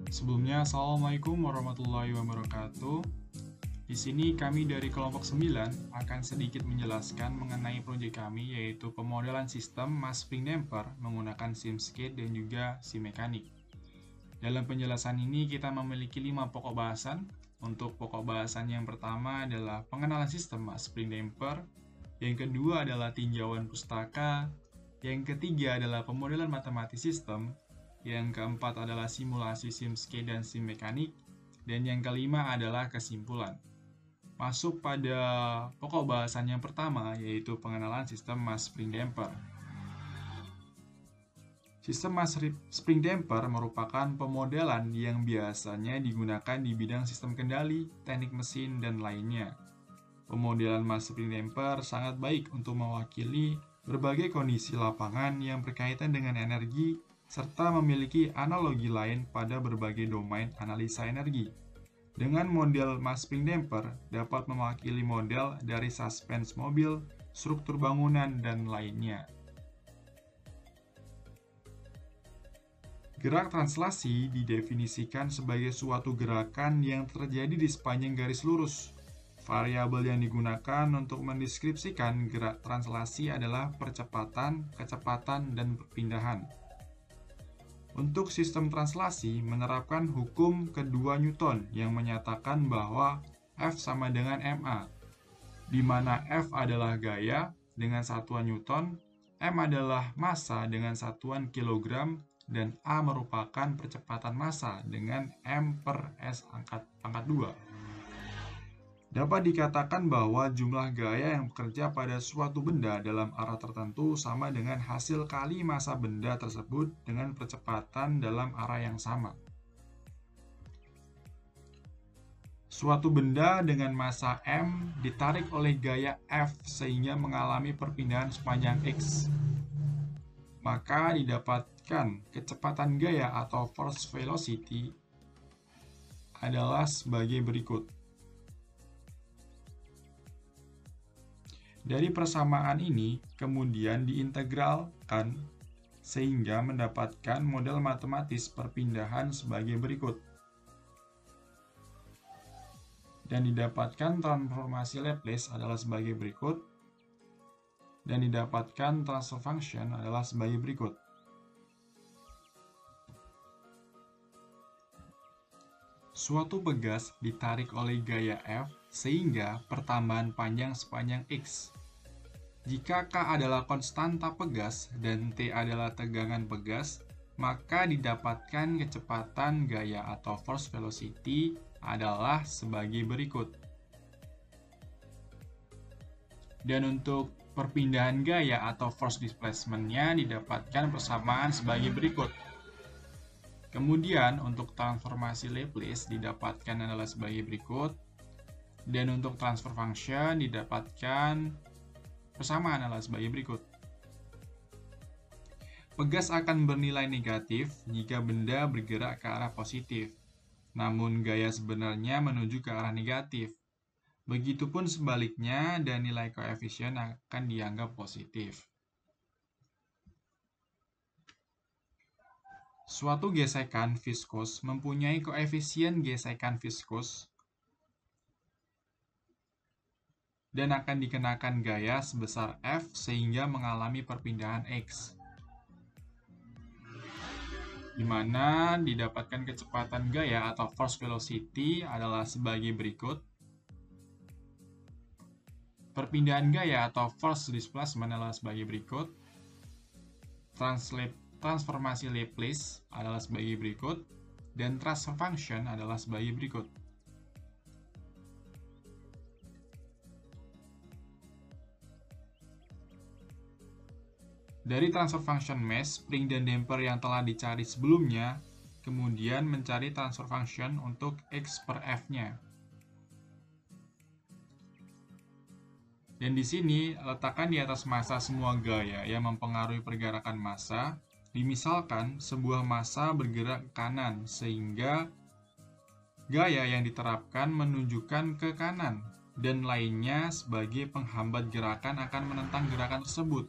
Sebelumnya, Assalamualaikum warahmatullahi wabarakatuh. Di sini kami dari kelompok 9 akan sedikit menjelaskan mengenai proyek kami, yaitu pemodelan sistem mass spring damper menggunakan SimSkate dan juga SimMekanik. Dalam penjelasan ini kita memiliki 5 pokok bahasan. Untuk pokok bahasan yang pertama adalah pengenalan sistem mass spring damper, yang kedua adalah tinjauan pustaka, yang ketiga adalah pemodelan matematis sistem, yang keempat adalah simulasi SimSkate dan SimMekanik, dan yang kelima adalah kesimpulan. Masuk pada pokok bahasan yang pertama, yaitu pengenalan sistem mass spring damper. Sistem mass spring damper merupakan pemodelan yang biasanya digunakan di bidang sistem kendali, teknik mesin, dan lainnya. Pemodelan mass spring damper sangat baik untuk mewakili berbagai kondisi lapangan yang berkaitan dengan energi, serta memiliki analogi lain pada berbagai domain analisa energi. Dengan model mass spring damper dapat mewakili model dari suspens mobil, struktur bangunan, dan lainnya. Gerak translasi didefinisikan sebagai suatu gerakan yang terjadi di sepanjang garis lurus. Variabel yang digunakan untuk mendeskripsikan gerak translasi adalah percepatan, kecepatan, dan perpindahan. Untuk sistem translasi menerapkan hukum kedua Newton yang menyatakan bahwa F sama dengan ma, di mana F adalah gaya dengan satuan Newton, m adalah massa dengan satuan kilogram, dan a merupakan percepatan massa dengan m per s pangkat 2. Dapat dikatakan bahwa jumlah gaya yang bekerja pada suatu benda dalam arah tertentu sama dengan hasil kali massa benda tersebut dengan percepatan dalam arah yang sama. Suatu benda dengan massa m ditarik oleh gaya F sehingga mengalami perpindahan sepanjang x. Maka didapatkan kecepatan gaya atau force velocity adalah sebagai berikut. Dari persamaan ini kemudian diintegralkan sehingga mendapatkan model matematis perpindahan sebagai berikut. Dan didapatkan transformasi Laplace adalah sebagai berikut. Dan didapatkan transfer function adalah sebagai berikut. Suatu pegas ditarik oleh gaya F sehingga pertambahan panjang sepanjang x. Jika K adalah konstanta pegas dan T adalah tegangan pegas, maka didapatkan kecepatan gaya atau force velocity adalah sebagai berikut. Dan untuk perpindahan gaya atau force displacement-nya didapatkan persamaan sebagai berikut. Kemudian untuk transformasi Laplace didapatkan adalah sebagai berikut. Dan untuk transfer function didapatkan persamaan adalah sebagai berikut. Pegas akan bernilai negatif jika benda bergerak ke arah positif, namun gaya sebenarnya menuju ke arah negatif. Begitupun sebaliknya, dan nilai koefisien akan dianggap positif. Suatu gesekan viskus mempunyai koefisien gesekan viskus dan akan dikenakan gaya sebesar F sehingga mengalami perpindahan X, di mana didapatkan kecepatan gaya atau force velocity adalah sebagai berikut. Perpindahan gaya atau force displacement adalah sebagai berikut. Transformasi Laplace adalah sebagai berikut. Dan transfer function adalah sebagai berikut. Dari transfer function mass, spring dan damper yang telah dicari sebelumnya, kemudian mencari transfer function untuk x per f-nya. Dan di sini letakkan di atas massa semua gaya yang mempengaruhi pergerakan massa. Dimisalkan sebuah massa bergerak ke kanan sehingga gaya yang diterapkan menunjukkan ke kanan dan lainnya sebagai penghambat gerakan akan menentang gerakan tersebut.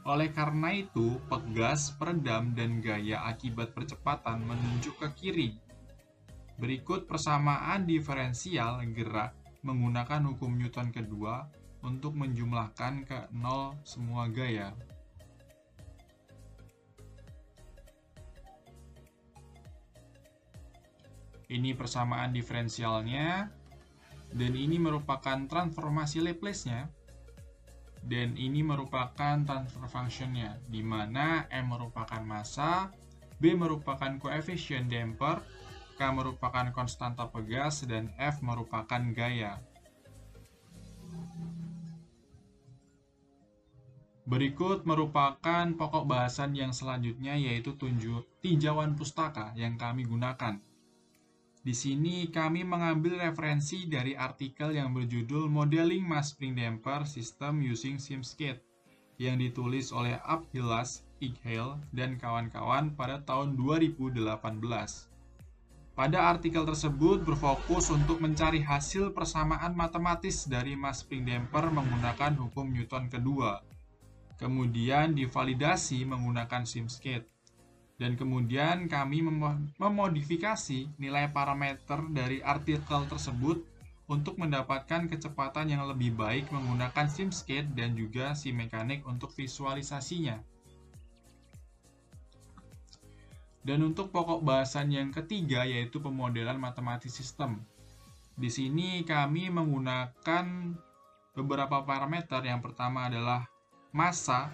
Oleh karena itu, pegas, peredam, dan gaya akibat percepatan menunjuk ke kiri. Berikut persamaan diferensial gerak menggunakan hukum Newton kedua untuk menjumlahkan ke nol semua gaya. Ini persamaan diferensialnya, dan ini merupakan transformasi Laplace-nya, dan ini merupakan transfer function-nya, di mana M merupakan massa, B merupakan koefisien damper, K merupakan konstanta pegas, dan F merupakan gaya. Berikut merupakan pokok bahasan yang selanjutnya, yaitu tinjauan pustaka yang kami gunakan. Di sini kami mengambil referensi dari artikel yang berjudul Modeling Mass Spring Damper System Using Simskate yang ditulis oleh Abhilash Ighale dan kawan-kawan pada tahun 2018. Pada artikel tersebut berfokus untuk mencari hasil persamaan matematis dari mass spring damper menggunakan hukum Newton kedua. Kemudian divalidasi menggunakan Simskate. Dan kemudian kami memodifikasi nilai parameter dari artikel tersebut untuk mendapatkan kecepatan yang lebih baik menggunakan Simskate dan juga SimMechanics untuk visualisasinya. Dan untuk pokok bahasan yang ketiga, yaitu pemodelan matematis sistem. Di sini kami menggunakan beberapa parameter. Yang pertama adalah massa,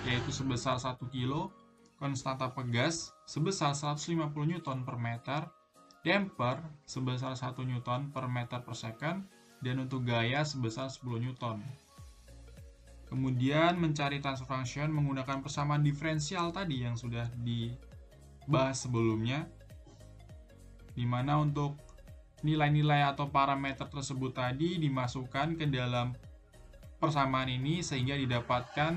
yaitu sebesar 1 kilo, konstanta pegas sebesar 150 Newton per meter, damper sebesar 1 Newton per meter per second, dan untuk gaya sebesar 10 Newton. Kemudian mencari transfer function menggunakan persamaan diferensial tadi yang sudah dibahas sebelumnya, di mana untuk nilai-nilai atau parameter tersebut tadi dimasukkan ke dalam persamaan ini sehingga didapatkan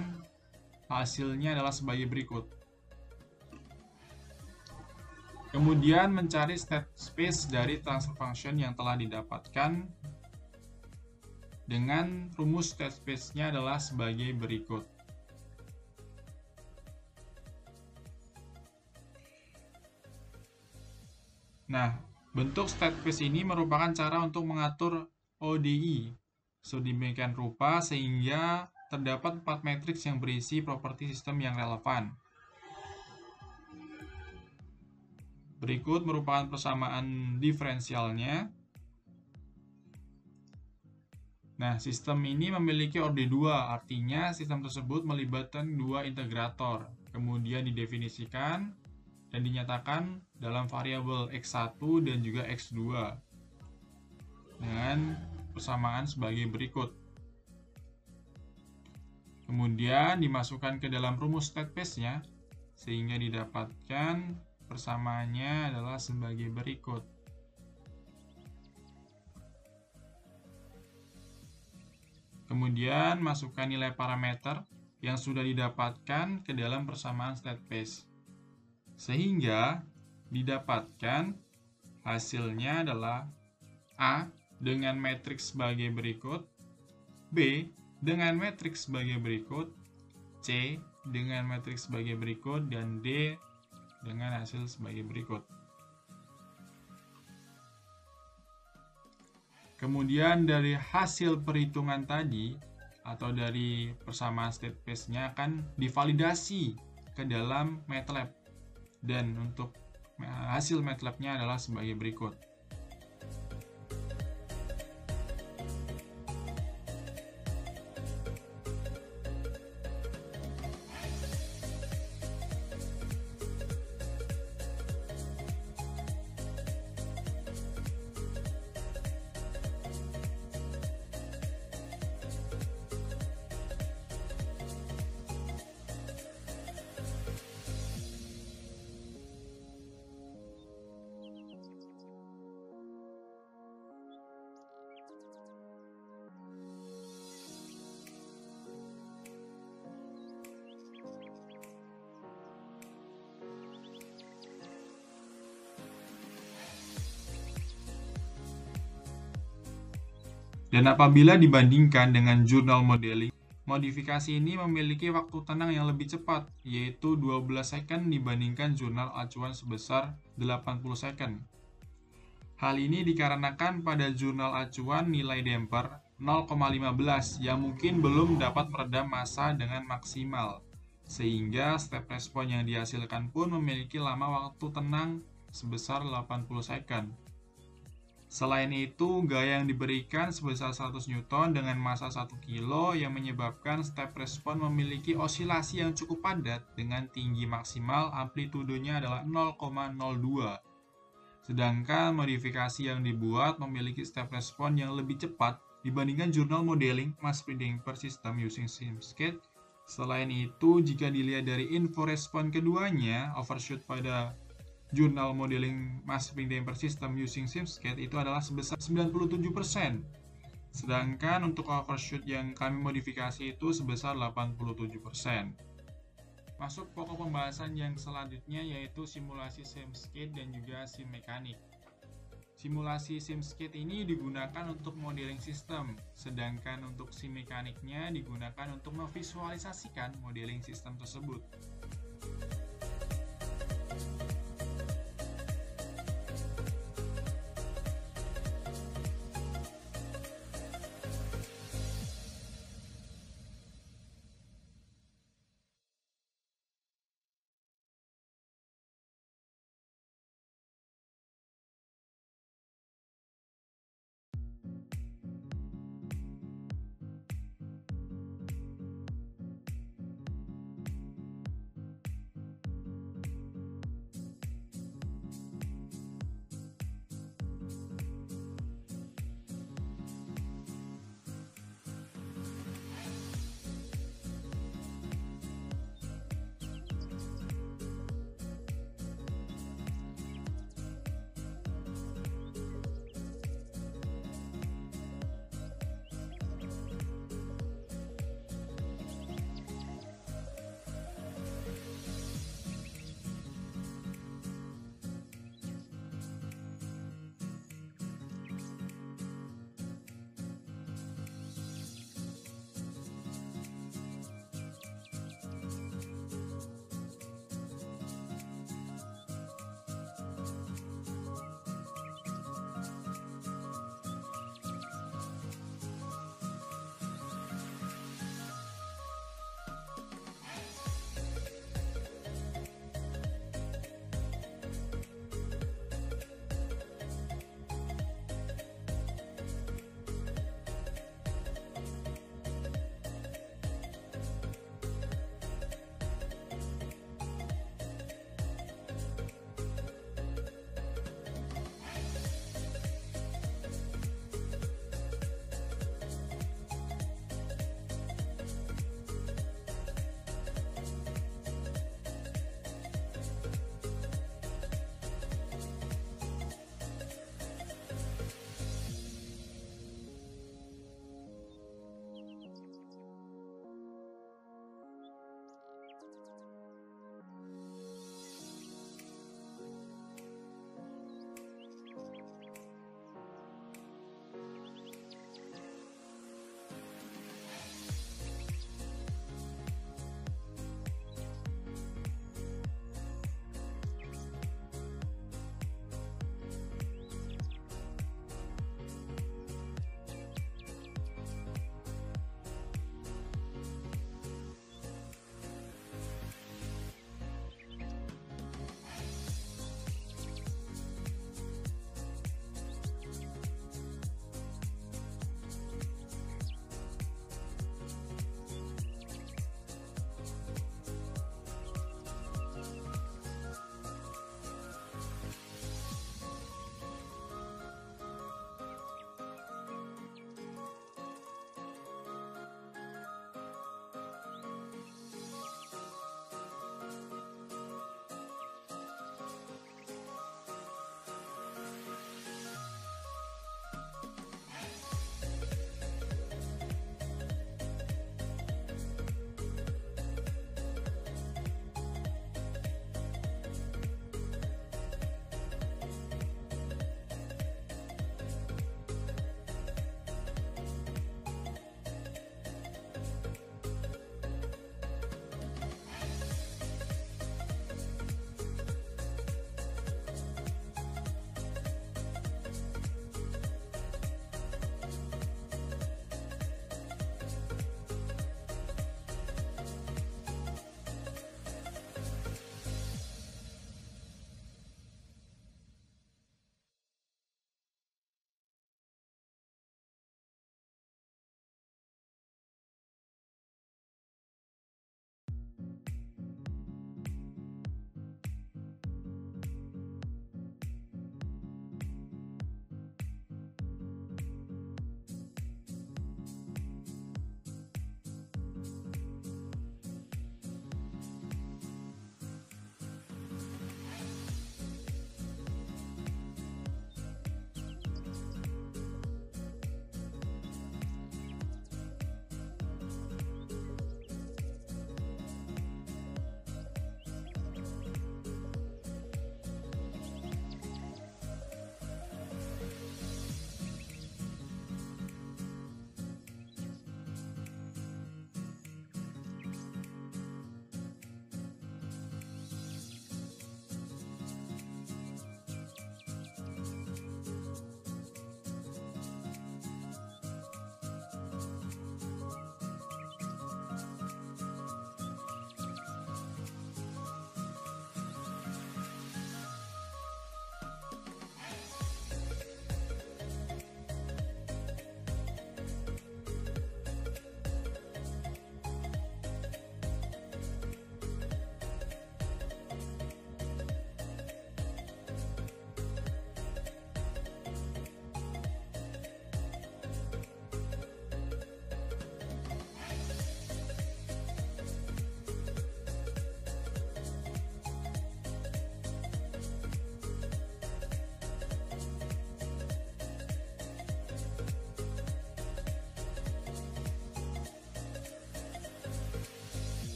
hasilnya adalah sebagai berikut. Kemudian mencari state space dari transfer function yang telah didapatkan dengan rumus state space-nya adalah sebagai berikut. Nah, bentuk state space ini merupakan cara untuk mengatur ODE sedemikian rupa sehingga terdapat 4 matriks yang berisi properti sistem yang relevan. Berikut merupakan persamaan diferensialnya. Nah, sistem ini memiliki orde 2, artinya sistem tersebut melibatkan dua integrator. Kemudian didefinisikan dan dinyatakan dalam variabel X1 dan juga X2 dengan persamaan sebagai berikut. Kemudian dimasukkan ke dalam rumus state space-nya sehingga didapatkan persamaannya adalah sebagai berikut. Kemudian masukkan nilai parameter yang sudah didapatkan ke dalam persamaan state space. Sehingga didapatkan hasilnya adalah A dengan matriks sebagai berikut, B dengan matriks sebagai berikut, C dengan matriks sebagai berikut, dan D dengan hasil sebagai berikut. Kemudian dari hasil perhitungan tadi atau dari persamaan state space-nya akan divalidasi ke dalam MATLAB. Dan untuk hasil MATLAB-nya adalah sebagai berikut. Dan apabila dibandingkan dengan jurnal modeling, modifikasi ini memiliki waktu tenang yang lebih cepat, yaitu 12 second dibandingkan jurnal acuan sebesar 80 second. Hal ini dikarenakan pada jurnal acuan nilai damper 0,15 yang mungkin belum dapat meredam massa dengan maksimal, sehingga step respon yang dihasilkan pun memiliki lama waktu tenang sebesar 80 second. Selain itu, gaya yang diberikan sebesar 100 Newton dengan massa 1 kilo yang menyebabkan step respon memiliki osilasi yang cukup padat dengan tinggi maksimal amplitudenya adalah 0,02. Sedangkan modifikasi yang dibuat memiliki step respon yang lebih cepat dibandingkan jurnal modeling mass spring per system using SimSCADE. Selain itu, jika dilihat dari info respon keduanya, overshoot pada jurnal modeling mass spring per system using SimSCADE itu adalah sebesar 97%. Sedangkan untuk overshoot yang kami modifikasi itu sebesar 87%. Masuk pokok pembahasan yang selanjutnya yaitu simulasi SimSCADE dan juga sim mekanik. Simulasi SimSCADE ini digunakan untuk modeling sistem, sedangkan untuk sim mekaniknya digunakan untuk memvisualisasikan modeling sistem tersebut.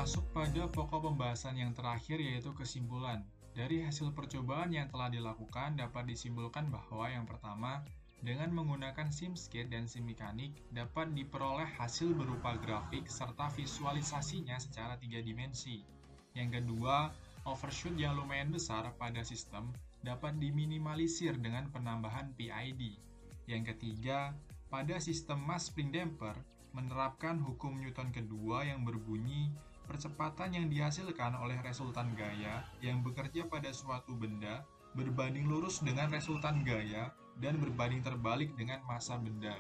masuk pada pokok pembahasan yang terakhir yaitu kesimpulan. Dari hasil percobaan yang telah dilakukan dapat disimpulkan bahwa yang pertama, dengan menggunakan SimSkate dan SimMechanic dapat diperoleh hasil berupa grafik serta visualisasinya secara 3 dimensi. Yang kedua, overshoot yang lumayan besar pada sistem dapat diminimalisir dengan penambahan PID. Yang ketiga, pada sistem mass spring damper menerapkan hukum Newton kedua yang berbunyi percepatan yang dihasilkan oleh resultan gaya yang bekerja pada suatu benda berbanding lurus dengan resultan gaya dan berbanding terbalik dengan massa benda.